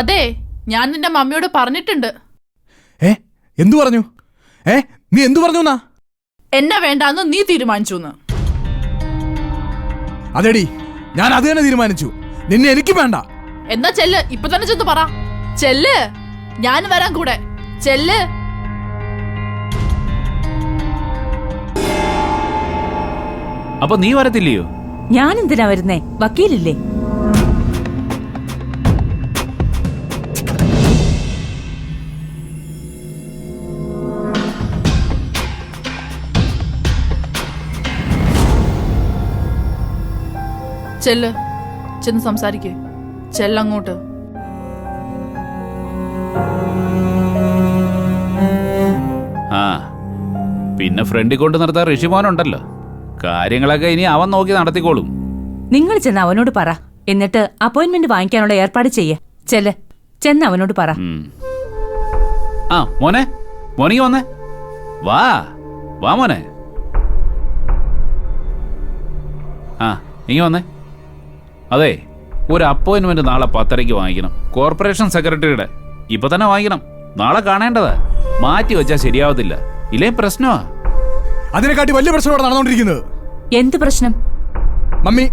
അതെ, ഞാൻ നിന്റെ മമ്മിയോട് പറഞ്ഞിട്ടുണ്ട്. എന്തു പറഞ്ഞു? നീ എന്തു പറഞ്ഞു? എന്നെ വേണ്ടാന്ന് നീ തീരുമാനിച്ചു. അതെടി, ഞാൻ അത് തന്നെ തീരുമാനിച്ചു. നിന്നെ എനിക്ക് വേണ്ട. എന്നാ ചെല്ല്, ഇപ്പൊ തന്നെ ചെന്ന് പറ. ചെല്ല്, ഞാൻ വരാൻ കൂടെ. ചെല്ല്. അപ്പൊ നീ വരത്തില്ലയോ? ഞാൻ എന്തിനാ വരുന്നേ? വക്കീലില്ലേ? ചെല്ല്, ചെന്ന് സംസാരിക്കേ. ചെല്ലങ്ങോട്ട്. ആ, പിന്നെ ഫ്രണ്ടിൽ കൊണ്ട് നിർത്താൻ ഋഷിമോനുണ്ടല്ലോ. കാര്യങ്ങളൊക്കെ ഇനി അവൻ നോക്കി നടത്തിക്കോളും. നിങ്ങൾ ചെന്ന് അവനോട് പറ. എന്നിട്ട് അപ്പോയിന്റ്മെന്റ് വാങ്ങിക്കാനുള്ള ഏർപ്പാട് ചെയ്യേ. ചെന്ന് അവനോട് പറ. ആ മോനെ, മോനിങ്ങി വന്നേ. വാ വാ മോനെ. ആ ഇങ്ങി വന്നേ. അതെ, ഒരു അപ്പോയിന്റ്മെന്റ് നാളെ 10:30 വാങ്ങിക്കണം. കോർപ്പറേഷൻ സെക്രട്ടറിയുടെ. ഇപ്പൊ തന്നെ വാങ്ങിക്കണം. നാളെ കാണേണ്ടതാ. മാറ്റി വെച്ചാൽ ശരിയാവത്തില്ല. ഇല്ലേ പ്രശ്നമാ. അതിനെക്കാട്ടി വലിയ പ്രശ്നം ഇവിടെ നടന്നുകൊണ്ടിരിക്കുന്നത്. എന്ത് പ്രശ്നം? മമ്മി,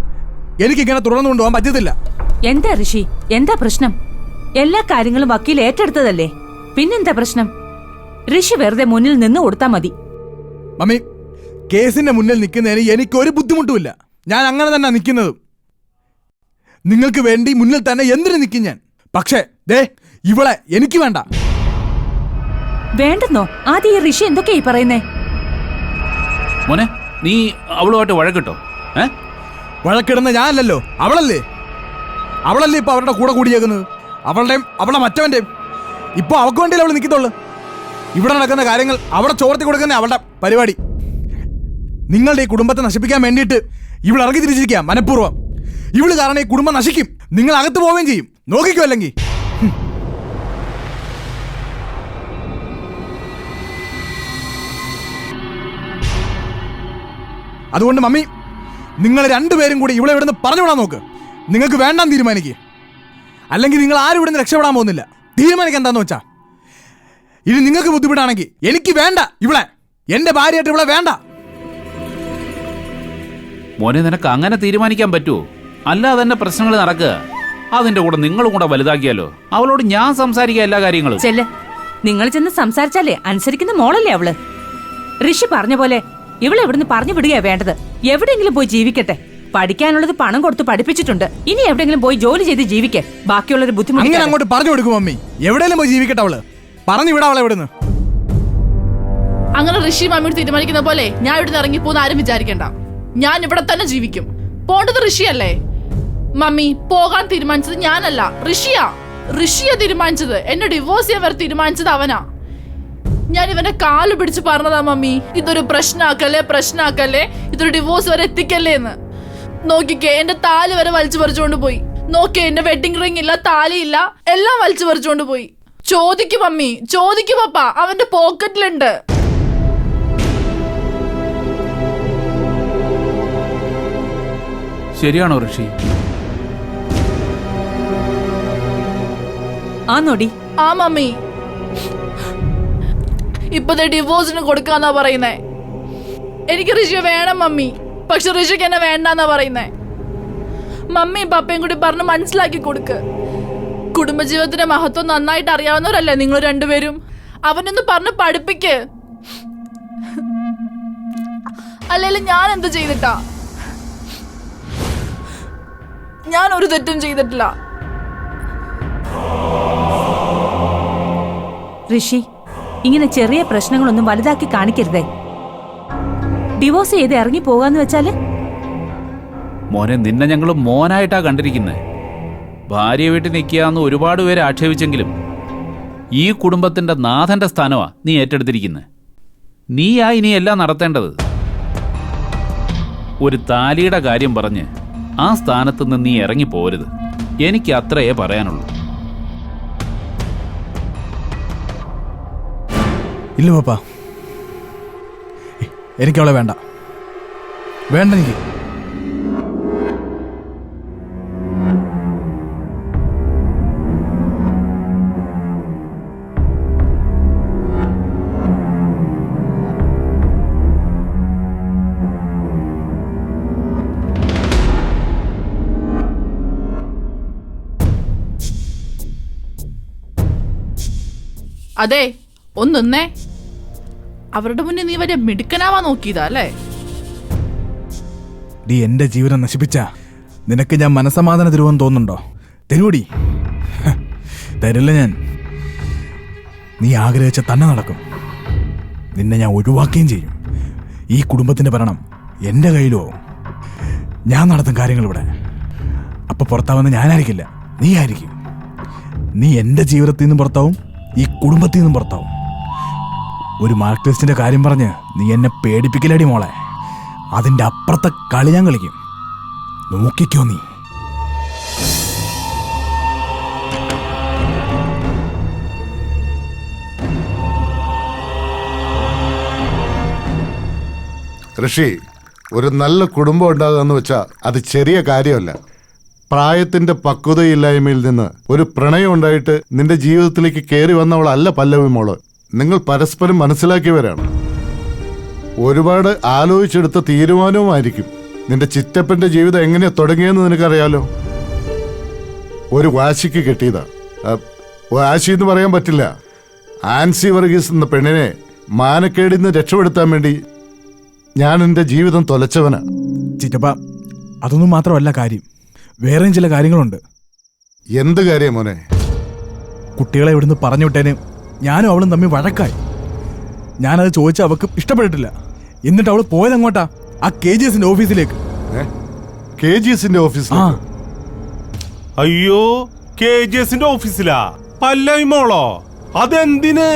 എനിക്ക് ഇങ്ങനെ തുടർന്നു കൊണ്ടുപോകാൻ പറ്റത്തില്ല. എന്താ ഋഷി, എന്താ പ്രശ്നം? എല്ലാ കാര്യങ്ങളും വക്കീൽ ഏറ്റെടുത്തതല്ലേ, പിന്നെന്താ പ്രശ്നം? ഋഷി വെറുതെ മുന്നിൽ നിന്ന് കൊടുത്താ മതി. മമ്മി, കേസിന്റെ മുന്നിൽ നിൽക്കുന്നതിന് എനിക്കൊരു ബുദ്ധിമുട്ടുമില്ല. ഞാൻ അങ്ങനെ തന്നെ നിൽക്കുന്നത്. നിങ്ങൾക്ക് വേണ്ടി മുന്നിൽ തന്നെ എന്തിനു നിൽക്കും ഞാൻ. പക്ഷേ ദേ, ഇവളെ എനിക്ക് വേണ്ട. വേണ്ടെന്നോ? ആദ്യം ഈ ഋഷി എന്തൊക്കെയായി പറയുന്നേ? മോനെ, നീ അവളുമായിട്ട് വഴക്കിട്ടോ? വഴക്കിടുന്ന ഞാനല്ലല്ലോ, അവളല്ലേ. അവളല്ലേ ഇപ്പൊ അവരുടെ കൂടെ കൂടിയേക്കുന്നത്. അവളുടെയും അവളെ മറ്റവന്റെയും. ഇപ്പൊ അവൾക്ക് വേണ്ടിയല്ലേ അവൾ നിൽക്കത്തുള്ളു. ഇവിടെ നടക്കുന്ന കാര്യങ്ങൾ അവിടെ ചോർത്തി കൊടുക്കുന്ന അവളുടെ പരിപാടി. നിങ്ങളുടെ ഈ കുടുംബത്തെ നശിപ്പിക്കാൻ വേണ്ടിയിട്ട് ഇവൾ ഇറങ്ങി തിരിച്ചിരിക്കുക മനഃപൂർവ്വം. ഇവള് കാരണം ഈ കുടുംബം നശിക്കും. നിങ്ങൾ അകത്ത് പോവുകയും ചെയ്യും. നോക്കിക്കോ അല്ലെങ്കിൽ. അതുകൊണ്ട് മമ്മി, നിങ്ങൾ രണ്ടുപേരും കൂടി ഇവിടെ ഇവിടുന്ന് പറഞ്ഞു വിടാൻ നോക്ക്. നിങ്ങൾക്ക് വേണ്ടാന്ന് തീരുമാനിക്കുക. അല്ലെങ്കിൽ നിങ്ങൾ ആരും ഇവിടുന്ന് രക്ഷപ്പെടാൻ പോകുന്നില്ല. തീരുമാനിക്കാൻ എന്താന്ന് വെച്ചാ. ഇനി നിങ്ങൾക്ക് ബുദ്ധിമുട്ടാണെങ്കിൽ എനിക്ക് വേണ്ട ഇവളെ. എന്റെ ഭാര്യയായിട്ട് ഇവളെ വേണ്ട. മോനെ, നിനക്ക് അങ്ങനെ തീരുമാനിക്കാൻ പറ്റുമോ? അല്ലാതെ തന്നെ പ്രശ്നങ്ങൾ നടക്കുക. അതിന്റെ കൂടെ നിങ്ങളും കൂടെ വലുതാക്കിയാലോ. അവളോട് ഞാൻ സംസാരിക്കുക എല്ലാ കാര്യങ്ങളും. നിങ്ങൾ ചെന്ന് സംസാരിച്ചാലേ അനുസരിക്കുന്ന മോളല്ലേ അവള്. ഋഷി പറഞ്ഞ പോലെ ഇവളെ ഇവിടുന്ന് പറഞ്ഞു വിടുകയാ വേണ്ടത്. എവിടെയെങ്കിലും പോയി ജീവിക്കട്ടെ. പഠിക്കാനുള്ളത് പണം കൊടുത്ത് പഠിപ്പിച്ചിട്ടുണ്ട്. ഇനി എവിടെയെങ്കിലും പോയി ജോലി ചെയ്ത് ജീവിക്കേ. ബാക്കിയുള്ളൊരു ബുദ്ധിമുട്ട് അങ്ങനെ അങ്ങോട്ട് പറഞ്ഞു കൊടുക്കും മമ്മി. എവിടെയെങ്കിലും പോയി ജീവിക്കട്ടെ അവള്. പറഞ്ഞു വിടാ അവളെ ഇവിടുന്ന്. അങ്ങനെ ഋഷി മമ്മിയോട് തീരുമാനിക്കുന്ന പോലെ ഞാൻ ഇവിടുന്ന് ഇറങ്ങി പോകുന്ന ആരും വിചാരിക്കണ്ട. ഞാൻ ഇവിടെ തന്നെ ജീവിക്കും. പോണ്ടത് ഋഷിയല്ലേ. മമ്മി, പോകാൻ തീരുമാനിച്ചത് ഞാനല്ല, ഋഷിയാ തീരുമാനിച്ചത്. എന്നെ ഡിവോഴ്സ് ചെയ്യാൻ വരെ തീരുമാനിച്ചത് അവനാ. ഞാൻ ഇവന്റെ കാല് പിടിച്ച് പറഞ്ഞതാ, മമ്മി ഇതൊരു പ്രശ്നാക്കല്ലേ, ഇതൊരു ഡിവോഴ്സ് വരെ എത്തിക്കല്ലേ എന്ന്. നോക്കിക്കേ, എന്റെ താലി വരെ വലിച്ചു പറിച്ചുകൊണ്ട് പോയി. നോക്കിയേ, എന്റെ വെഡിങ് റിംഗ് ഇല്ല, താലിയില്ല, എല്ലാം വലിച്ചു പറിച്ചുകൊണ്ട് പോയി. ചോദിക്കും മമ്മി, ചോദിക്കും പപ്പ, അവന്റെ പോക്കറ്റിലുണ്ട്. ശരിയാണോ ഋഷി? ആ മമ്മി, ഇപ്പത്തെ ഡിവോഴ്സിന് കൊടുക്കാന്നാ പറയുന്നേ. എനിക്ക് ഋഷിയെ വേണം മമ്മി, പക്ഷെ ഋഷിക്ക് എന്നെ വേണ്ടാന്നാ പറയുന്നേ. മമ്മിയും പപ്പയും കൂടി പറഞ്ഞ് മനസ്സിലാക്കി കൊടുക്ക്. കുടുംബജീവിതത്തിന്റെ മഹത്വം നന്നായിട്ട് അറിയാവുന്നവരല്ലേ നിങ്ങൾ രണ്ടുപേരും. അവനൊന്ന് പറഞ്ഞ് പഠിപ്പിക്ക്. അല്ലെങ്കിലും ഞാൻ എന്ത് ചെയ്തിട്ടാ? ഞാൻ ഒരു തെറ്റും ചെയ്തിട്ടില്ല. ഋഷി, ഇങ്ങനെ ചെറിയ പ്രശ്നങ്ങളൊന്നും വലുതാക്കി കാണിക്കരുതേ. ഡിവോഴ്സ് ചെയ്ത് ഇറങ്ങി പോകാന്ന് വെച്ചാല്? മോനെ, നിന്നെ ഞങ്ങൾ മോനായിട്ടാ കണ്ടിരിക്കുന്നത്. ഭാര്യ വീട്ടിൽ നിൽക്കാന്ന് ഒരുപാട് പേര് ആക്ഷേപിച്ചെങ്കിലും ഈ കുടുംബത്തിന്റെ നാഥന്റെ സ്ഥാനമാ നീ ഏറ്റെടുത്തിരിക്കുന്നത്. നീയാ ഇനി എല്ലാം നടത്തേണ്ടത്. ഒരു താലിയുടെ കാര്യം പറഞ്ഞ് ആ സ്ഥാനത്ത് നിന്ന് നീ ഇറങ്ങി പോരുത്. എനിക്ക് അത്രയേ പറയാനുള്ളൂ. ഇല്ല പപ്പ, എനിക്കവളെ വേണ്ട. എനിക്ക് അതെ ഒന്നേ, അവരുടെ മുന്നിൽ നീ വലിയ മിടുക്കനാവാൻ നോക്കിയതാ അല്ലേ? ഡി, എന്റെ ജീവിതം നശിപ്പിച്ച നിനക്ക് ഞാൻ മനസമാധാനം തരുമെന്ന് തോന്നുന്നുണ്ടോ? തരൂടി. തരില്ല ഞാൻ. നീ ആഗ്രഹിച്ച തന്നെ നടക്കും. നിന്നെ ഞാൻ ഒഴിവാക്കുകയും ചെയ്യും. ഈ കുടുംബത്തിന്റെ ഭരണം എന്റെ കയ്യിലോ. ഞാൻ നടത്തും കാര്യങ്ങൾ ഇവിടെ. അപ്പൊ പുറത്താവുന്ന ഞാനായിരിക്കില്ല, നീ ആയിരിക്കും. നീ എന്റെ ജീവിതത്തിൽ നിന്നും പുറത്താവും, ഈ കുടുംബത്തിൽ നിന്നും പുറത്താവും. ഒരു മാർക്സിസ്റ്റിന്റെ കാര്യം പറഞ്ഞ് നീ എന്നെ പേടിപ്പിക്കലടി മോളെ. അതിന്റെ അപ്പുറത്തെ കളി ഞാൻ കളിക്കും. നോക്കിക്കോ നീ. ഋഷി, ഒരു നല്ല കുടുംബം ഉണ്ടാകുക എന്ന് വെച്ചാൽ അത് ചെറിയ കാര്യമല്ല. പ്രായത്തിന്റെ പക്വതയില്ലായ്മയിൽ നിന്ന് ഒരു പ്രണയം ഉണ്ടായിട്ട് നിന്റെ ജീവിതത്തിലേക്ക് കയറി വന്നവളല്ല പല്ലവി മോള്. നിങ്ങൾ പരസ്പരം മനസ്സിലാക്കിയവരാണ്. ഒരുപാട് ആലോചിച്ചെടുത്ത തീരുമാനവുമായിരിക്കും. നിന്റെ ചിറ്റപ്പന്റെ ജീവിതം എങ്ങനെയാ തുടങ്ങിയെന്ന് നിനക്കറിയാലോ. ഒരു വാശിക്ക് കെട്ടിയതാ. വാശി എന്ന് പറയാൻ പറ്റില്ല. ആൻസി വർഗീസ് എന്ന പെണ്ണിനെ മാനക്കേടിൽ നിന്ന് രക്ഷപ്പെടുത്താൻ വേണ്ടി ഞാൻ എൻ്റെ ജീവിതം തൊലച്ചവനാ. ചിറ്റപ്പ, അതൊന്നും മാത്രമല്ല കാര്യം. വേറെയും ചില കാര്യങ്ങളുണ്ട്. എന്ത് കാര്യം മോനെ? കുട്ടികളെ ഇവിടുന്ന് പറഞ്ഞു വിട്ടേന് ഞാനും അവളും തമ്മിൽ വഴക്കായി. ഞാനത് ചോദിച്ചാൽ അവൾക്ക് ഇഷ്ടപ്പെട്ടിട്ടില്ല. എന്നിട്ട് അവൾ പോയതെങ്ങോട്ടാ? ആ KGSന്റെ ഓഫീസിലേക്ക്. KGSന്റെ ഓഫീസിൽ? ആ, അയ്യോ, KGSന്റെ ഓഫീസിലാ പല്ലവി മോളോ? അതെന്തിന്?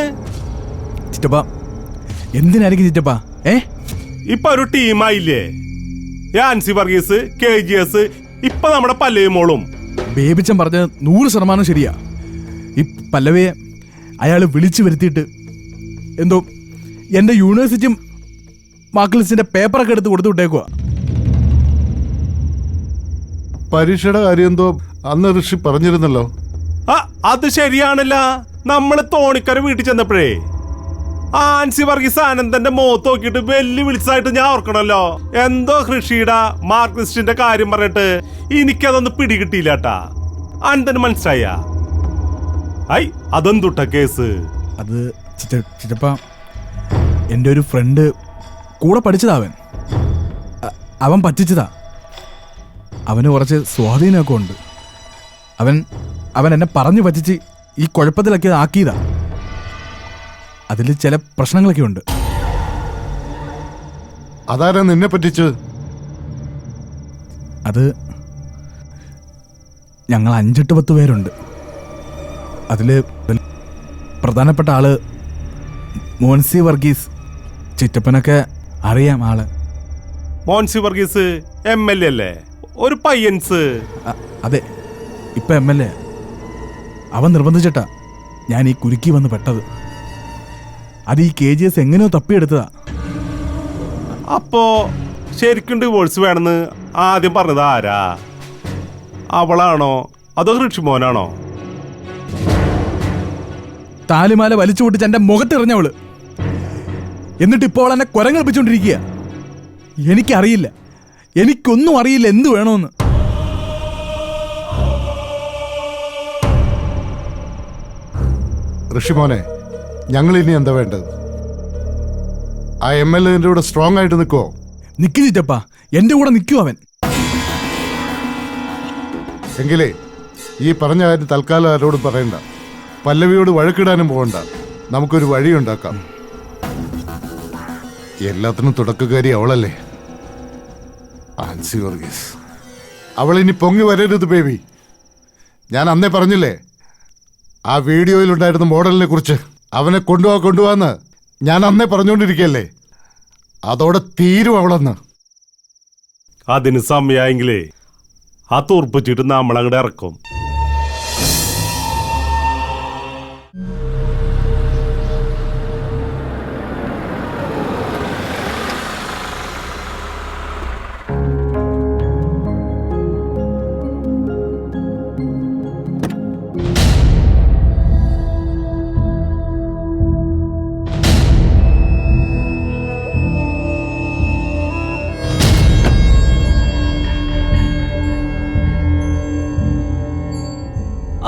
ചിറ്റപ്പ, എന്തിനായിരിക്കും ചിറ്റപ്പ? ഇപ്പൊ ഒരു ടീമായില്ലേ? ആൻസി വർഗീസ്, KGS, ഇപ്പൊ നമ്മുടെ പല്ലവി മോളും. ബേബിച്ചൻ പറഞ്ഞത് 100% ശരിയാ. ഈ പല്ലവിയെ അയാൾ വിളിച്ചു വരുത്തിയിട്ട് എന്തോ എന്റെ യൂണിവേഴ്സിറ്റിയും മാർക്ക് ലിസ്റ്റിന്റെ പേപ്പറൊക്കെ എടുത്ത് കൊടുത്തു വിട്ടേക്കുക. പരീക്ഷയുടെ കാര്യം എന്തോ അന്ന് ഋഷി പറഞ്ഞിരുന്നല്ലോ. അത് ശരിയാണല്ല. നമ്മള് തോണിക്കര വീട്ടിൽ ചെന്നപ്പോഴേ ആൻസി വർഗീസ് ആനന്ദന്റെ മുഖത്ത് നോക്കിയിട്ട് വെല്ലു വിളിച്ചതായിട്ട് ഞാൻ ഓർക്കണല്ലോ. എന്തോ ഋഷിയുടെ മാർക്സിസ്റ്റിന്റെ കാര്യം പറഞ്ഞിട്ട് എനിക്കതൊന്ന് പിടികിട്ടിയില്ലാട്ടാ. ആനന്ദന് മനസ്സിലായ? ഐ, അതെന്തുട്ട കേസ്? അത് ചിറ്റപ്പ, എൻ്റെ ഒരു ഫ്രണ്ട് കൂടെ പഠിച്ചതാ. അവൻ പറ്റിച്ചതാ. അവന് കുറച്ച് സ്വാധീനമൊക്കെ ഉണ്ട്. അവൻ എന്നെ പറഞ്ഞു പറ്റിച്ച് ഈ കുഴപ്പത്തിലൊക്കെ ആക്കിയതാ. അതിൽ ചില പ്രശ്നങ്ങളൊക്കെ ഉണ്ട്. അതാരാ നിന്നെ പറ്റിച്ച്? അത് ഞങ്ങൾ 5-10 പേരുണ്ട്. അതില് പ്രധാനപ്പെട്ട ആള് മോൻസി വർഗീസ്. ചിറ്റപ്പനൊക്കെ അറിയാം ആള്. മോൻസി വർഗീസ് MLA അല്ലേ? ഒരു പയ്യൻസ്. അതെ, ഇപ്പൊ MLA. അവൻ നിർബന്ധിച്ചിട്ടാ ഞാൻ ഈ കുരുക്കി വന്ന് പെട്ടത്. അത് ഈ KGS എങ്ങനെയോ തപ്പിയെടുത്തതാ. അപ്പോ ശരിക്കും ഡിവോഴ്സ് വേണമെന്ന് ആദ്യം പറഞ്ഞത് ആരാ? അവളാണോ അതോ ഋഷിമോനാണോ? താലിമാല വലിച്ചു പൊട്ടിച്ച് എന്റെ മുഖത്തെറിഞ്ഞവള്. എന്നിട്ട് ഇപ്പോൾ എന്നെ കുരങ്ങൾപ്പിച്ചോണ്ടിരിക്കുക. എനിക്കറിയില്ല, എനിക്കൊന്നും അറിയില്ല എന്ത് വേണമെന്ന്. ഋഷിമോനെ, ഞങ്ങൾ ഇനി എന്താ വേണ്ടത്? ആ MLAന്റെ കൂടെ സ്ട്രോങ് ആയിട്ട് നിൽക്കുവോ? നിക്ക് ചിറ്റപ്പ, എന്റെ കൂടെ നിൽക്കൂ അവൻ. എങ്കിലേ ഈ പറഞ്ഞ കാര്യം തൽക്കാലം ആരോടും പറയണ്ട. പല്ലവിയോട് വഴക്കിടാനും പോകണ്ട. നമുക്കൊരു വഴിയുണ്ടാക്കാം. എല്ലാത്തിനും തുടക്കക്കാരി അവളല്ലേ, ആൻസി വർഗീസ്. അവളിനി പൊങ്ങി വരരുത് ബേബി. ഞാൻ അന്നേ പറഞ്ഞില്ലേ ആ വീഡിയോയിലുണ്ടായിരുന്ന മോഡലിനെ കുറിച്ച്. അവനെ കൊണ്ടുപോവാന്ന് ഞാൻ അന്നേ പറഞ്ഞുകൊണ്ടിരിക്കല്ലേ. അതോടെ തീരും അവളെന്ന്. അതിന് സമയായെങ്കിലേ ആ തൂർപ്പിച്ചിട്ട് നമ്മളങ്ങടെ ഇറക്കും.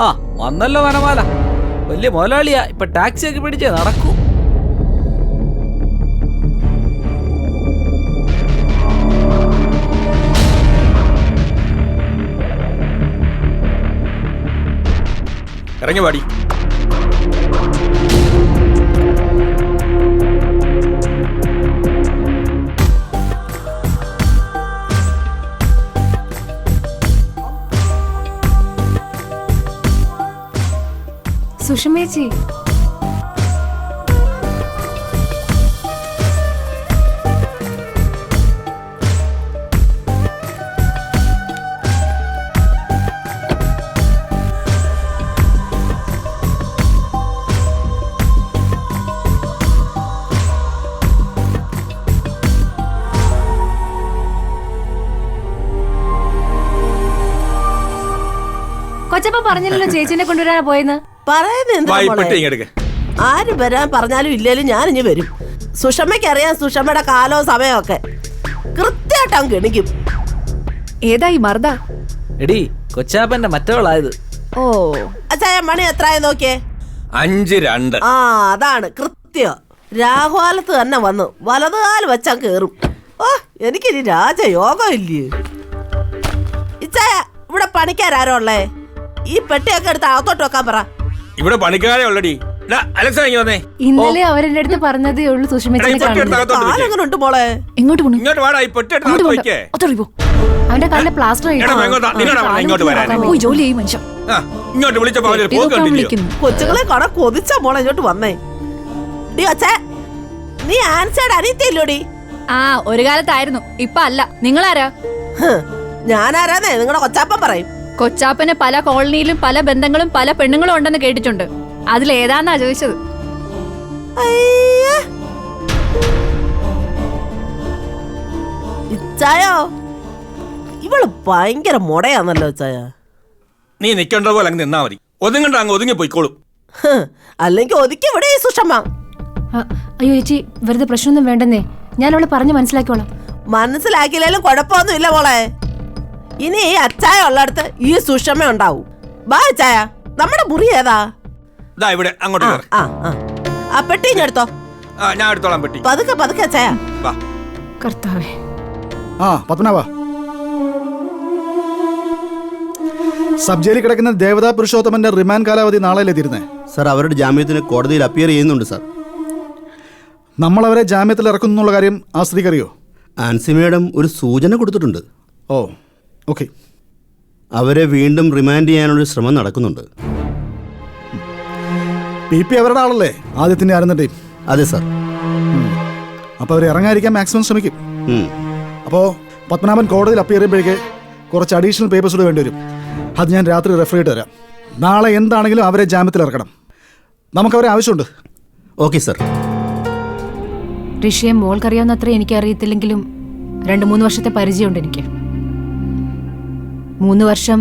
ആ, വന്നല്ലോ വനമാല. വലിയ മുതലാളിയാ, ഇപ്പൊ ടാക്സി ഒക്കെ പിടിച്ചേ നടക്കൂ. ഇറങ്ങി പാടി. സുഷമേച്ചി, കൊച്ചപ്പ പറഞ്ഞില്ലല്ലോ ചേച്ചിനെ കൊണ്ടുവരാനാ പോയെന്ന്. പറയുന്നത് ആര് വരാൻ പറഞ്ഞാലും ഇല്ലേലും ഞാൻ ഇനി വരും. സുഷമ്മയ്ക്ക് അറിയാം സുഷമ്മയുടെ കാലവും സമയമൊക്കെ കൃത്യമായിട്ട് അങ്ങ് ഗണിക്കും. ഏതായി മറുത? എടി കൊച്ചാപ്പന്റെ മറ്റവളായത്. ഓ അച്ഛായ മണി എത്രയായി നോക്കിയേ? 5:02. ആ അതാണ് കൃത്യം. രാഹുകാലത്ത് തന്നെ വന്നു വലതുകാല് വെച്ചാ കേറും. ഓ എനിക്കിനി രാജയോഗം ഇല്ലേ. ഇച്ചായ ഇവിടെ പണിക്കാരോ ഉള്ളേ? ഈ പെട്ടിയൊക്കെ എടുത്ത് അകത്തോട്ട് വെക്കാൻ പറ. ഇവിടെ പണിക്കാരെ ഉള്ളടി. അലക്സ വന്നേ. ഇന്നലെ അവരെന്റെ അടുത്ത് പറഞ്ഞതേ ഉള്ളൂ സുഷമേച്ചിനെ കാണുന്നത്. കാലെങ്ങനെ ഉണ്ട് മോളെ? ഇങ്ങോട്ട് പോണു. ഇങ്ങോട്ട് വാടാ, ഈ പെട്ടി എടുത്ത് അകത്ത് വെക്കേ. അവന്റെ കാലിലെ പ്ലാസ്റ്റർ പോയി ജോലി ചെയ്യും മനുഷ്യൻ. ഇങ്ങോട്ട് വിളിച്ചപ്പോ അവര് പോക്ക് കണ്ടില്ലയോ? കൊച്ചുങ്ങളെ കാണാൻ കൊതിച്ച മോളെ ഇങ്ങോട്ട് വന്നേ. ഡി അച്ഛാ, നീ ആൻസേഡ് അനിയത്തില്ലോടി? ആ ഒരു കാലത്തായിരുന്നു, ഇപ്പൊ അല്ല. നിങ്ങളാരാ? ഞാനാരാന്നേ നിങ്ങളുടെ കൊച്ചാപ്പൻ പറയും. കൊച്ചാപ്പന് പല കോളനിയിലും പല ബന്ധങ്ങളും പല പെണ്ണുങ്ങളും ഉണ്ടെന്ന് കേട്ടിട്ടുണ്ട്. അതിലേതാന്നാ ചോദിച്ചത്. ഇച്ചായോ ഇവള് ഭയങ്കര മുടയാന്നല്ലോ ഇച്ചായ. നീ നിക്കണ്ട പോലെ അങ്ങ് നിന്നാ മതി. ഒതുങ്ങണ്ട അങ്ങ് ഒതുങ്ങി പോയിക്കോളും. അല്ലെങ്കിൽ ഒതുക്കി ഇവിടെ ഈ സുഷമ്മ. അയ്യോ ചേച്ചി, വെറുതെ പ്രശ്നമൊന്നും വേണ്ടെന്നേ. ഞാൻ അവളെ പറഞ്ഞു മനസ്സിലാക്കിക്കോളാം. മനസ്സിലാക്കിയില്ലേലും കുഴപ്പമൊന്നും ഇല്ല മോളെ. ഇനി ഈ അച്ചായ ഉള്ളടത്ത് ഈ സുഷമ്മ ഉണ്ടാവും. ബാ അച്ചായ, നമ്മുടെ മുറി ഏതാ? ഇവിടെ അങ്ങോട്ട് കേറ്. ആ പെട്ടി ഇനി എടുത്തോ. ഞാൻ എടുത്തോളാം പെട്ടി. പതുക്കെ പതുക്കെ അച്ചായ. കർത്താവേ. ആ പത്മനാഭ, സബ് ജയിലിൽ കിടക്കുന്ന ദേവതാ പുരുഷോത്തമന്റെ റിമാൻഡ് കാലാവധി നാളെയല്ലേ തീരുന്നേ? സാർ, അവരുടെ ജാമ്യത്തിന് കോടതിയിൽ അപ്പിയർ ചെയ്യുന്നുണ്ട് സാർ. നമ്മളവരെ ജാമ്യത്തിൽ ഇറക്കുന്നു എന്നുള്ള കാര്യം ആ സ്ത്രീക്ക് അറിയോ? ആൻസി മേഡം ഒരു സൂചന കൊടുത്തിട്ടുണ്ട്. ഓ ഓക്കെ. അവരെ വീണ്ടും റിമാൻഡ് ചെയ്യാനുള്ളൊരു ശ്രമം നടക്കുന്നുണ്ട്. PP അവരുടെ ആളല്ലേ, ആദ്യത്തിന്റെ ആരെന്നുണ്ടെയും? അതെ സാർ. അപ്പോൾ അവർ ഇറങ്ങാതിരിക്കാൻ മാക്സിമം ശ്രമിക്കും. അപ്പോൾ പത്മനാഭൻ കോടതിയിൽ അപ്പിയർ ചെയ്യുമ്പോഴേക്ക് കുറച്ച് അഡീഷണൽ പേപ്പേഴ്സ് കൂടെ വേണ്ടി വരും. അത് ഞാൻ രാത്രി റെഫർ ചെയ്ത് തരാം. നാളെ എന്താണെങ്കിലും അവരെ ജാമ്യത്തിൽ ഇറക്കണം. നമുക്കവരെ ആവശ്യമുണ്ട്. Okay sir. ഋഷിയെ മോൾക്കറിയാവുന്ന അത്ര എനിക്കറിയത്തില്ലെങ്കിലും 2-3 വർഷത്തെ പരിചയമുണ്ട് എനിക്ക്. 3 വർഷം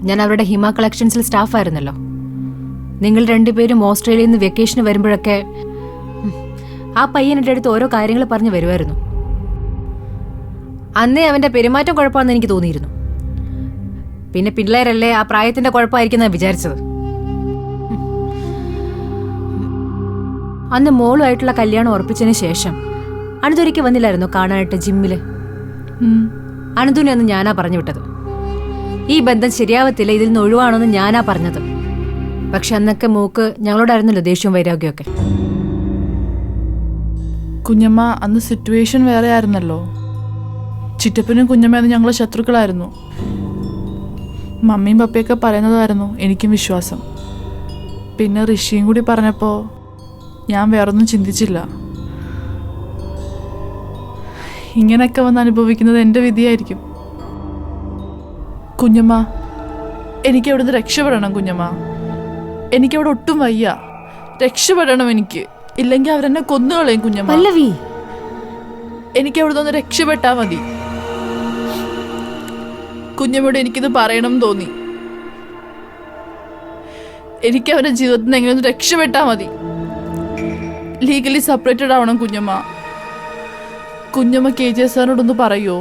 ഞാൻ അവരുടെ ഹിമ കളക്ഷൻസിൽ സ്റ്റാഫായിരുന്നല്ലോ. നിങ്ങൾ 2 പേരും ഓസ്ട്രേലിയയിൽ നിന്ന് വെക്കേഷന് വരുമ്പോഴൊക്കെ ആ പയ്യൻ എൻ്റെ അടുത്ത് ഓരോ കാര്യങ്ങൾ പറഞ്ഞു വരുമായിരുന്നു. അന്നേ അവൻ്റെ പെരുമാറ്റം കുഴപ്പമാണെന്ന് എനിക്ക് തോന്നിയിരുന്നു. പിന്നെ പിള്ളേരല്ലേ, ആ പ്രായത്തിന്റെ കുഴപ്പമായിരിക്കും ഞാൻ വിചാരിച്ചത്. അന്ന് മോളുമായിട്ടുള്ള കല്യാണം ഉറപ്പിച്ചതിന് ശേഷം അനന്തൊരിക്കൽ വന്നില്ലായിരുന്നു കാണാനായിട്ട് ജിമ്മില്? അനന്തുനെ അന്ന് ഞാനാ പറഞ്ഞു വിട്ടത്. ഈ ബന്ധം ശരിയാവത്തില്ല, ഇതിൽ നിന്ന് ഒഴിവാണെന്ന് ഞാനാ പറഞ്ഞത്. പക്ഷെ അന്നൊക്കെ മോക്ക് ഞങ്ങളോടായിരുന്നല്ലോ ദേഷ്യവും വൈരാഗ്യമൊക്കെ. കുഞ്ഞമ്മ, അന്ന് സിറ്റുവേഷൻ വേറെ ആയിരുന്നല്ലോ. ചിറ്റപ്പനും കുഞ്ഞമ്മയെന്ന് ഞങ്ങൾ ശത്രുക്കളായിരുന്നു. മമ്മിയും പപ്പയൊക്കെ പറയുന്നതായിരുന്നു എനിക്കും വിശ്വാസം. പിന്നെ ഋഷിയും കൂടി പറഞ്ഞപ്പോൾ ഞാൻ വേറൊന്നും ചിന്തിച്ചില്ല. ഇങ്ങനെയൊക്കെ വന്ന് അനുഭവിക്കുന്നത് എൻ്റെ വിധിയായിരിക്കും. കുഞ്ഞമ്മ, എനിക്ക് അവിടുന്ന് രക്ഷപ്പെടണം. കുഞ്ഞമ്മ, എനിക്കവിടെ ഒട്ടും വയ്യ. രക്ഷപ്പെടണം എനിക്ക്. ഇല്ലെങ്കിൽ അവരെന്നെ കൊന്നുകളയും. കുഞ്ഞമ്മ, എനിക്ക് അവിടുന്ന് ഒന്ന് രക്ഷപ്പെട്ടാ മതി. കുഞ്ഞമ്മയോട് എനിക്കിത് പറയണം തോന്നി. എനിക്ക് അവരുടെ ജീവിതത്തിൽ നിന്ന് എങ്ങനെയൊന്ന് രക്ഷപ്പെട്ടാ മതി. ലീഗലി സെപ്പറേറ്റഡ് ആവണം കുഞ്ഞമ്മ. കുഞ്ഞമ്മ KJ സാറിനോടൊന്ന് പറയുമോ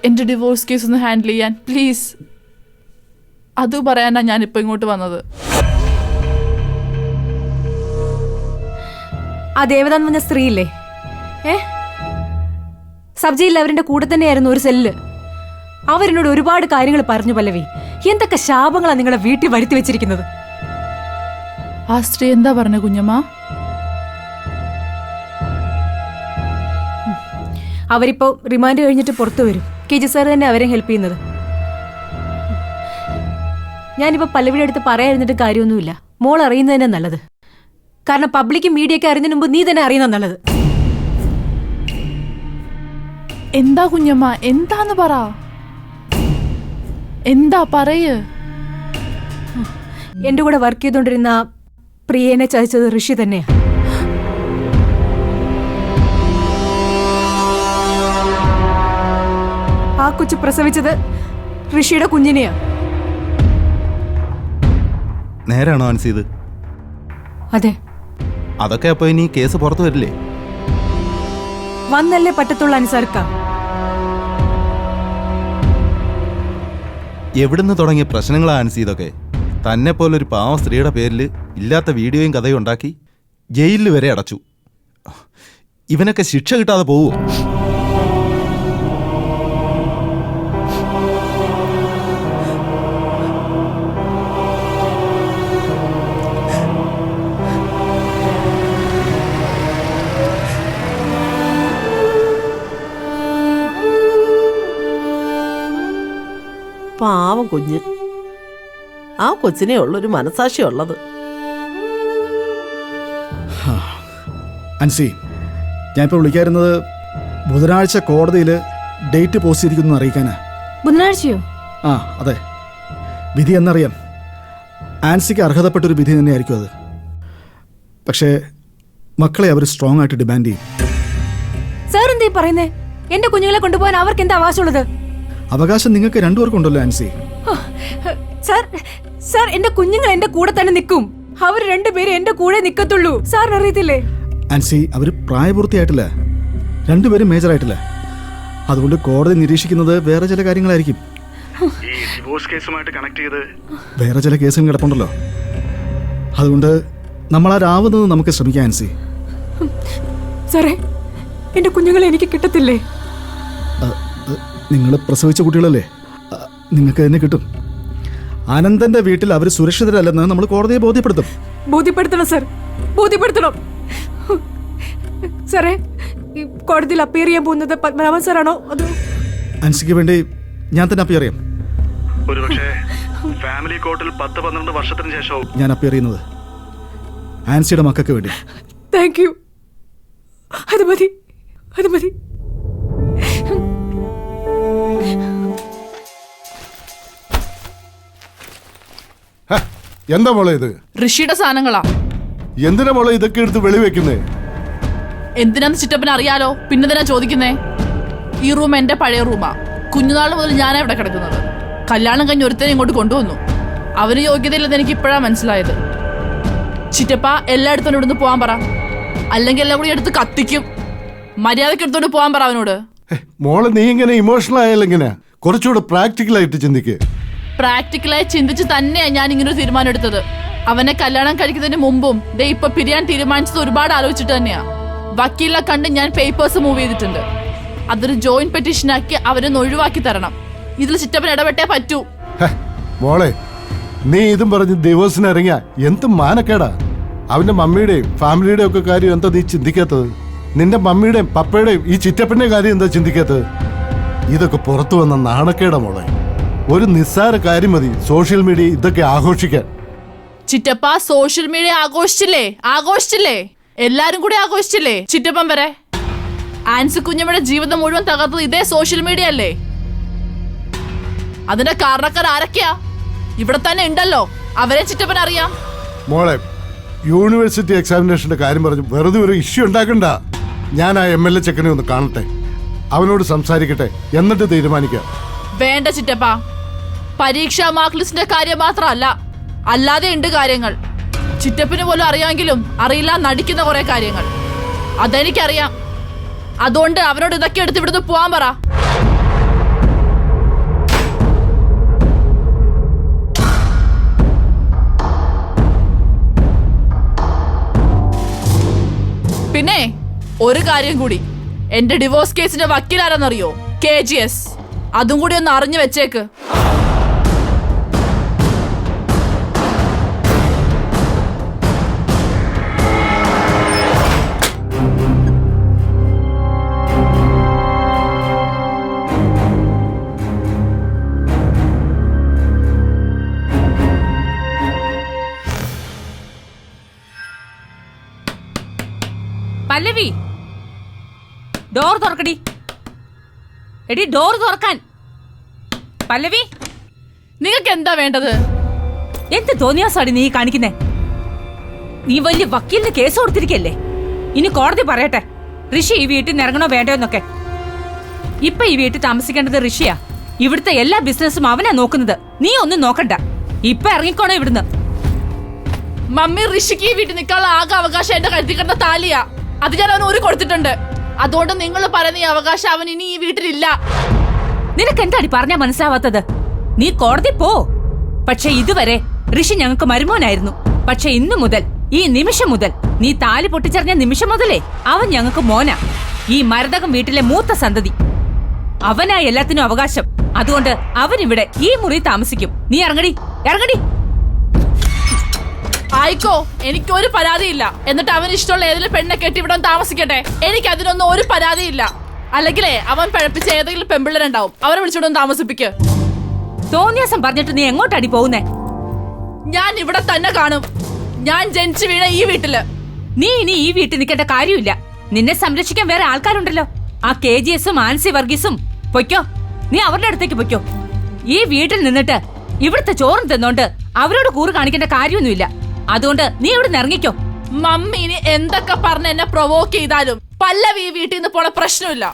എൻ്റെ ഡിവോഴ്സ് കേസ് ഒന്ന് ഹാൻഡിൽ ചെയ്യാൻ പ്ലീസ്? അത് പറയാനാണ് ഞാനിപ്പോൾ ഇങ്ങോട്ട് വന്നത്. ആ ദേവത എന്ന് പറഞ്ഞ സ്ത്രീയില്ലേ, സബ് ജയിലിൽ അവരുടെ കൂടെ തന്നെയായിരുന്നു ഒരു സെല്ല്. അവരെന്നോട് ഒരുപാട് കാര്യങ്ങൾ പറഞ്ഞു പല്ലവി. എന്തൊക്കെ ശാപങ്ങളാ നിങ്ങളെ വീട്ടിൽ വരുത്തി വെച്ചിരിക്കുന്നത്. ആ സ്ത്രീ എന്താ പറഞ്ഞ കുഞ്ഞമ്മ? അവരിപ്പോ റിമാൻഡ് കഴിഞ്ഞിട്ട് പുറത്തു വരും. KG സാർ തന്നെ അവരെ ഹെൽപ്പ് ചെയ്യുന്നത്. ഞാനിപ്പോ പല്ലവിയുടെ അടുത്ത് പറയാതിരുന്നിട്ട് കാര്യമൊന്നുമില്ല. മോൾ അറിയുന്നത് തന്നെ നല്ലത്. കാരണം പബ്ലിക്കും മീഡിയയൊക്കെ അറിയുന്നതിന് മുമ്പ് നീ തന്നെ അറിയുന്നത് നല്ലത്. എന്താ കുഞ്ഞമ്മ, എന്താന്ന് പറ, എന്താ പറയ്. എന്റെ കൂടെ വർക്ക് ചെയ്തോണ്ടിരുന്ന പ്രിയനെ ചതിച്ചത് ഋഷി തന്നെയാ. ആ കൊച്ചു പ്രസവിച്ചത് ഋഷിയുടെ കുഞ്ഞിനെയാ. നേരാണോ ആൻസി ഇത്? അതെ. അതൊക്കെ അപ്പൊ ഇനി കേസ് പുറത്തു വരില്ലേ? വന്നല്ലേ പറ്റത്തുള്ള അനുസരിക്ക. എവിടുന്ന് തുടങ്ങിയ പ്രശ്നങ്ങളാ ആൻസി ഇതൊക്കെ? തന്നെ പോലൊരു പാവ സ്ത്രീയുടെ പേരിൽ ഇല്ലാത്ത വീഡിയോയും കഥയും ഉണ്ടാക്കി ജയിലിൽ വരെ അടച്ചു. ഇവനൊക്കെ ശിക്ഷ കിട്ടാതെ പോവോ? പാവം കുഞ്ഞ്. ആ കൊച്ചിനെ ഉള്ളൊരു മനസാക്ഷി ഉള്ളത്. അൻസി, ഞാനിപ്പോൾ വിളിക്കാറുന്നത് ബുധനാഴ്ച കോടതിയിൽ ഡേറ്റ് പോസ്റ്റ് ചെയ്തിരിക്കുന്നു അറിയിക്കാനാ. ബുധനാഴ്ചയോ? ആ അതെ. വിധി എന്നറിയാം. ആൻസിക്ക് അർഹതപ്പെട്ടൊരു വിധി തന്നെയായിരിക്കും അത്. പക്ഷേ മക്കളെ അവർ സ്ട്രോങ് ആയിട്ട് ഡിമാൻഡ് ചെയ്യും. സാർ എന്തേ പറയുന്നേ? എന്റെ കുഞ്ഞുങ്ങളെ കൊണ്ടുപോകാൻ അവർക്ക് എന്താ അവകാശമുള്ളത്? അവകാശം നിങ്ങൾക്ക് രണ്ടുപേർക്കുണ്ടല്ലോ ആൻസി. സാർ, സാർ എന്റെ കുഞ്ഞുങ്ങൾ എന്റെ കൂടെ തന്നെ നിൽക്കും. അവർ രണ്ടുപേരും എന്റെ കൂടെ നിൽക്കത്തുള്ളൂ. സാറിന് അറിയത്തില്ലേ? ആൻസി, അവർ പ്രായപൂർത്തിയായിട്ടില്ല, രണ്ടുപേരും മേജർ ആയിട്ടില്ല. അതുകൊണ്ട് കോടതി നിരീക്ഷിക്കുന്നത് വേറെ ചില കാര്യങ്ങളായിരിക്കും. ഈ ഡിവോഴ്സ് കേസുമായിട്ട് കണക്ട് ചെയ്ത് വേറെ ചില കേസും കിടപ്പുണ്ടല്ലോ. അതുകൊണ്ട് നമ്മളാരാവുന്നത് നമുക്ക് ശ്രമിക്കാം ആൻസി. സാറേ, എന്റെ കുഞ്ഞുങ്ങളെ എനിക്ക് കിട്ടത്തില്ലേ? നിങ്ങൾ പ്രസവിച്ച കുട്ടികളല്ലേ, നിങ്ങൾക്ക് തന്നെ കിട്ടും. ആനന്ദന്റെ വീട്ടിൽ അവർ സുരക്ഷിതരല്ലെന്ന് നമ്മൾ കോടതിയെ ബോധ്യപ്പെടുത്തും. ബോധ്യപ്പെടുത്തണം സാർ, ബോധ്യപ്പെടുത്തണം. സാറേ, ഈ കോടതിയിൽ അപ്പിയർ ചെയ്യാൻ പോകുന്നത് പത്മനാഭൻ സാറാണോ അതോ? ആൻസിക്ക് വേണ്ടി ഞാൻ തന്നെ അപ്പിയർ ചെയ്യാം. ഫാമിലി കോർട്ടിൽ 10-12 വർഷത്തിന് ശേഷവും ഞാൻ അപ്പിയർ ചെയ്യുന്നത് ആൻസിയുടെ മക്കൾക്ക് വേണ്ടി. Thank you. അത് മതി, അത് മതി. എന്താ മോളെ ഇത്? ഋഷിയുടെ സാധനങ്ങളാ. എന്തിനാ മോളെ ഇതൊക്കെ എടുത്ത് വെളിവെക്കുന്നേ? എന്തിനാന്ന് ചിറ്റപ്പനെ അറിയാലോ, പിന്നെന്തിനാ ചോദിക്കുന്നേ? ഈ റൂം എന്റെ പഴയ റൂമാ. കുഞ്ഞുനാൾ മുതൽ ഞാനാ ഇവിടെ കിടക്കുന്നത്. കല്യാണം കഴിഞ്ഞ് ഒരുത്തനെ ഇങ്ങോട്ട് കൊണ്ടുവന്നു. അവന് യോഗ്യതയില്ലെന്ന് എനിക്ക് ഇപ്പോഴാ മനസ്സിലായത്. ചിറ്റപ്പ എല്ലായിടത്തും ഇവിടുന്ന് പോകാൻ പറ, അല്ലെങ്കിൽ എല്ലാം കൂടി എടുത്ത് കത്തിക്കും. മര്യാദക്ക് എടുത്തോണ്ട് പോകാൻ പറ അവനോട്. മോളെ, നീ ഇങ്ങനെ ഇമോഷണൽ ആയാലും എങ്ങനെയാ? കുറച്ചുകൂടെ പ്രാക്ടിക്കലായിട്ട് ചിന്തിക്ക്. പ്രാക്ടിക്കലായി ചിന്തിച്ച് തന്നെയാ ഞാൻ ഇങ്ങനൊരു തീരുമാനം എടുത്തത്. അവനെ കല്യാണം കഴിക്കുന്നതിന് മുമ്പും ദേ ഇപ്പൊ പിരിയാൻ തീരുമാനിച്ചത് ഒരുപാട് ആലോചിച്ചിട്ട് തന്നെയാ. വക്കീലിനെ കണ്ട് ഞാൻ പേപ്പേഴ്സ് മൂവ് ചെയ്തിട്ടുണ്ട്. അതൊരു ജോയിന്റ് പെറ്റീഷനാക്കി അവരൊന്ന് ഒഴിവാക്കി തരണം. ഇതിൽ ചിറ്റപ്പൻ ഇടപെട്ടേ പറ്റൂ. മോളെ, നീ ഇതും പറഞ്ഞ് ഡിവോഴ്സിന് ഇറങ്ങിയ എന്ത് മാനക്കേടാ. അവന്റെ മമ്മിയുടെയും ഫാമിലിയുടെയും ഒക്കെ കാര്യം എന്താ നീ ചിന്തിക്കാത്തത്? നിന്റെ മമ്മിയുടെയും പപ്പയുടെയും ഈ ചിറ്റപ്പന്റെ കാര്യം എന്താ ചിന്തിക്കാത്തത്? ഇതൊക്കെ പുറത്തു വന്ന നാണക്കേടാ മോളെ. ഒരു നിസ്സാര കാര്യം മതി സോഷ്യൽ മീഡിയ ഇതൊക്കെ ആഘോഷിക്കാൻ. ചിറ്റപ്പ സോഷ്യൽ മീഡിയ ആഘോഷിച്ചില്ലേ, എല്ലാരും കൂടി ആഘോഷിച്ചില്ലേ? ചിറ്റപ്പൻ വരെ ആൻസി കുഞ്ഞമ്മയുടെ ജീവിതം മുഴുവൻ തകർത്തത് ഇതേ സോഷ്യൽ മീഡിയ അല്ലേ? അതിന്റെ കാരണക്കാർ ആരൊക്കെയാ? ഇവിടെ തന്നെ ഉണ്ടല്ലോ, അവരെ ചിറ്റപ്പൻ അറിയാം. മോളെ, യൂണിവേഴ്സിറ്റി എക്സാമിനേഷന്റെ കാര്യം പറഞ്ഞു വെറുതെ ഒരു ഇഷ്യൂ ഉണ്ടാക്കണ്ട. ഞാൻ ആ MLA ചെക്കനെ ഒന്ന് കാണട്ടെ, അവനോട് സംസാരിക്കട്ടെ, എന്നിട്ട് തീരുമാനിക്കാം. വേണ്ട ചിറ്റപ്പ, പരീക്ഷാ മാർക്ക് ലിസ്റ്റിന്റെ കാര്യം മാത്രമല്ല, അല്ലാതെ ഉണ്ട് കാര്യങ്ങൾ. ചിറ്റപ്പിന് പോലും അറിയാമെങ്കിലും അറിയില്ല നടിക്കുന്ന കുറെ കാര്യങ്ങൾ. അതെനിക്കറിയാം. അതുകൊണ്ട് അവനോട് ഇതൊക്കെ എടുത്ത് ഇവിടുന്ന് പോവാൻ പറ. പിന്നെ ഒരു കാര്യം കൂടി, എന്റെ ഡിവോഴ്സ് കേസിന്റെ വക്കീലാരെന്നറിയോ? KGS. അതും കൂടി ഒന്ന് അറിഞ്ഞു വെച്ചേക്ക്. പല്ലവി, ഡോർ തുറക്കടി. എടി ഡോർ തുറക്കാൻ. പല്ലവി, നിങ്ങൾക്ക് എന്താ വേണ്ടത്? എന്ത് തോന്നിയാസാടി നീ കാണിക്കുന്നേ? നീ വലിയ വക്കീലിന് കേസ് കൊടുത്തിരിക്കല്ലേ? ഇനി കോടതി പറയട്ടെ ഋഷി ഈ വീട്ടിൽ നിന്ന് ഇറങ്ങണോ വേണ്ടോ എന്നൊക്കെ. ഇപ്പൊ ഈ വീട്ടിൽ താമസിക്കേണ്ടത് ഋഷിയാ. ഇവിടുത്തെ എല്ലാ ബിസിനസ്സും അവനാ നോക്കുന്നത്. നീ ഒന്നും നോക്കണ്ട. ഇപ്പൊ ഇറങ്ങിക്കോണോ ഇവിടുന്ന്. മമ്മി, ഋഷിക്ക് ഈ വീട്ടിൽ നിൽക്കാനുള്ള ആകെ അവകാശം എന്റെ കരുതി കിടന്ന താലിയാ. അത് ഞാൻ അവന് ഊരി കൊടുത്തിട്ടുണ്ട്. അതുകൊണ്ട് നിങ്ങൾ പറയുന്ന ഈ അവകാശം അവൻ ഇനി ഈ വീട്ടിലില്ല. നിനക്ക് എന്താടി പറഞ്ഞാ മനസ്സിലാവാത്തത്? നീ കോടതി പോ. പക്ഷെ ഇതുവരെ ഋഷി ഞങ്ങൾക്ക് മരുമോനായിരുന്നു. പക്ഷെ ഇന്നു മുതൽ, ഈ നിമിഷം മുതൽ, നീ താലി പൊട്ടിച്ചെറിഞ്ഞ നിമിഷം മുതലേ അവൻ ഞങ്ങൾക്ക് മോനാ. ഈ മരതകം വീട്ടിലെ മൂത്ത സന്തതി. അവനാ എല്ലാത്തിനും അവകാശം. അതുകൊണ്ട് അവനിവിടെ ഈ മുറി താമസിക്കും. നീ ഇറങ്ങടി, ഇറങ്ങടി. ആയിക്കോ, എനിക്കൊരു പരാതിയില്ല. എന്നിട്ട് അവന് ഇഷ്ടമുള്ള ഏതെങ്കിലും പെണ്ണെ കെട്ടി ഇവിടെ താമസിക്കട്ടെ. എനിക്ക് അതിനൊന്നും ഒരു പരാതിയില്ല. അല്ലെങ്കിലേ അവൻ പഴപ്പിച്ച ഏതെങ്കിലും പെമ്പിള്ളേരുണ്ടാവും, അവരെ വിളിച്ചോണ്ട് താമസിപ്പിക്ക്. തോന്നിയാസം പറഞ്ഞിട്ട് നീ എങ്ങോട്ടടി പോകുന്നേ? ഞാൻ ഇവിടെ തന്നെ കാണും. ഞാൻ ജനിച്ചു വീണ ഈ വീട്ടില്. നീ ഇനി ഈ വീട്ടിൽ നിൽക്കേണ്ട കാര്യമില്ല. നിന്നെ സംരക്ഷിക്കാൻ വേറെ ആൾക്കാരുണ്ടല്ലോ. ആ KGSും ആൻസി വർഗീസും. പൊയ്ക്കോ, നീ അവരുടെ അടുത്തേക്ക് പൊയ്ക്കോ. ഈ വീട്ടിൽ നിന്നിട്ട് ഇവിടുത്തെ ചോറും തിന്നോണ്ട് അവരോട് കൂറ് കാണിക്കേണ്ട കാര്യമൊന്നുമില്ല. അതുകൊണ്ട് നീ ഇവിടെ നിന്ന് ഇറങ്ങിക്കോ. മമ്മി ഇനി എന്തൊക്കെ പറഞ്ഞ് എന്നെ പ്രൊവോക്ക് ചെയ്താലും പല്ലവി ഈ വീട്ടിൽ നിന്ന് പോണ പ്രശ്നമില്ല.